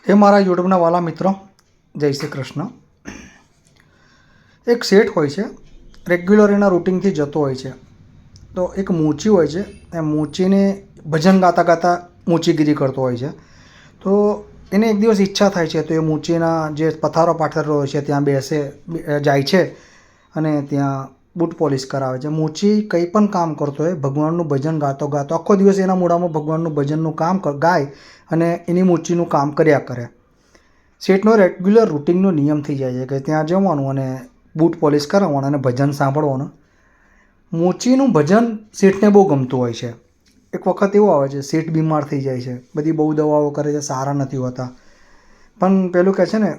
हे મારા યુટ્યુબના વાલા મિત્રો, જય શ્રી કૃષ્ણ. એક શેઠ હોય છે, રેગ્યુલર એના રૂટિનથી જતો હોય છે. તો એક મૂચી હોય છે, એ મૂચીને ભજન ગાતા ગાતા મૂચીગીરી કરતો હોય છે. તો એને એક દિવસ ઈચ્છા થાય છે, તો એ મૂચીના જે પથારો પાથરેલો હોય છે ત્યાં જાય છે અને ત્યાં બૂટ પોલિશ કરાવે છે. મૂચી કંઈ પણ કામ કરતો હોય, ભગવાનનું ભજન ગાતો ગાતો આખો દિવસ એના મોઢામાં ભગવાનનું ભજનનું કામ ગાય અને એની મૂચીનું કામ કર્યા કરે. શેઠનો રેગ્યુલર રૂટિનનો નિયમ થઈ જાય છે કે ત્યાં જવાનું અને બૂટ પોલિશ કરાવવાનું અને ભજન સાંભળવાનું. મૂચીનું ભજન શેઠને બહુ ગમતું હોય છે. એક વખત એવું આવે છે, શેઠ બીમાર થઈ જાય છે, બધી બહુ દવાઓ કરે છે, સારા નથી હોતા. પણ પેલું કહે છે ને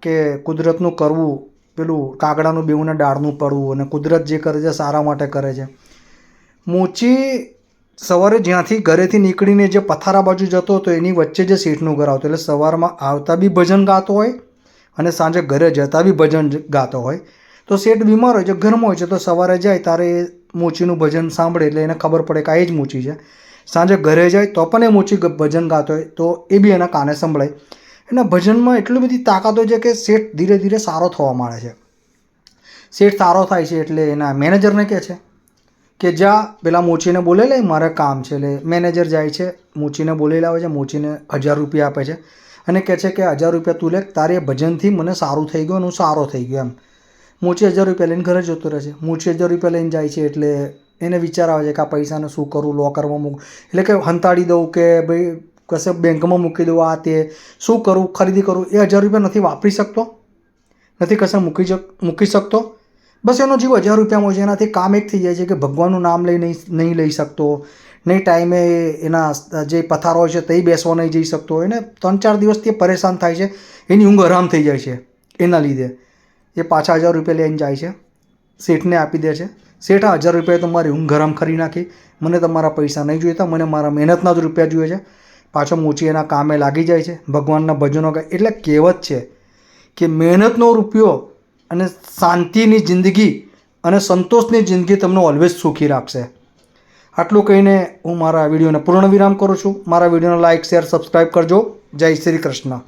કે કુદરતનું કરવું, પેલું કાગડાનું બેઉને ડાળનું પડવું, અને કુદરત જે કરે છે સારા માટે કરે છે. મૂચી સવારે જ્યાંથી ઘરેથી નીકળીને જે પથારા બાજુ જતો હતો એની વચ્ચે જે શેઠનું ઘર આવતું, એટલે સવારમાં આવતા બી ભજન ગાતો હોય અને સાંજે ઘરે જતા બી ભજન ગાતો હોય. તો શેઠ બીમાર હોય છે, ઘરમાં હોય છે, તો સવારે જાય ત્યારે એ મૂચીનું ભજન સાંભળે એટલે એને ખબર પડે કે આ જ મૂચી છે. સાંજે ઘરે જાય તો પણ એ મૂચી ભજન ગાતો હોય તો એ બી એના કાને સંભળાય. એના ભજનમાં એટલી બધી તાકાત હોય છે કે શેઠ ધીરે ધીરે સારો થવા માંડે છે. શેઠ સારો થાય છે એટલે એના મેનેજરને કહે છે કે જા પેલા મૂચીને બોલે લે, મારે કામ છે. એટલે મેનેજર જાય છે, મૂચીને બોલી લાવે છે, મૂચીને 1000 રૂપિયા આપે છે અને કહે છે કે 1000 રૂપિયા તું લે, તારે ભજનથી મને સારું થઈ ગયું, હું સારો થઈ ગયો એમ. મૂચી 1000 રૂપિયા લઈને ઘરે જતો રહે છે. મૂચી 1000 રૂપિયા લઈને જાય છે એટલે એને વિચાર આવે છે કે આ પૈસાને શું કરું, લોકરમાં મૂક, એટલે કે હંતાડી દઉં કે ભાઈ કશે બેંકમાં મૂકી દઉં, આ તે શું કરું, ખરીદી કરું. એ 1000 રૂપિયા નથી વાપરી શકતો, નથી કશે મૂકી શકતો. બસ એનો જીવ 1000 રૂપિયામાં છે. એનાથી કામ એક થઈ જાય છે કે ભગવાનનું નામ નહીં લઈ શકતો, નહીં ટાઈમે એના જે પથારો હોય છે તે બેસવા નહીં જઈ શકતો. એને 3-4 દિવસથી પરેશાન થાય છે, એની ઊંઘ હરામ થઈ જાય છે. એના લીધે એ પાછા 1000 રૂપિયા લઈને જાય છે, શેઠને આપી દે છે. શેઠ, આ 1000 રૂપિયા તમારી ઊંઘ હરામ કરી નાખી, મને તમારા પૈસા નહીં જોઈતા, મને મારા મહેનતના જ રૂપિયા જોઈએ છે. પાછો મૂચી એના કામે લાગી જાય છે, ભગવાનના ભજનો ગાય. એટલે કહેવત છે કે મહેનતનો રૂપિયો અને શાંતિની જિંદગી અને સંતોષની જિંદગી તમને ઓલવેઝ સુખી રાખશે. આટલું કહીને હું મારા વિડીયોને પૂર્ણ વિરામ કરું છું. મારા વિડીયોને લાઇક, શેર, સબસ્ક્રાઈબ કરજો. જય શ્રી કૃષ્ણ.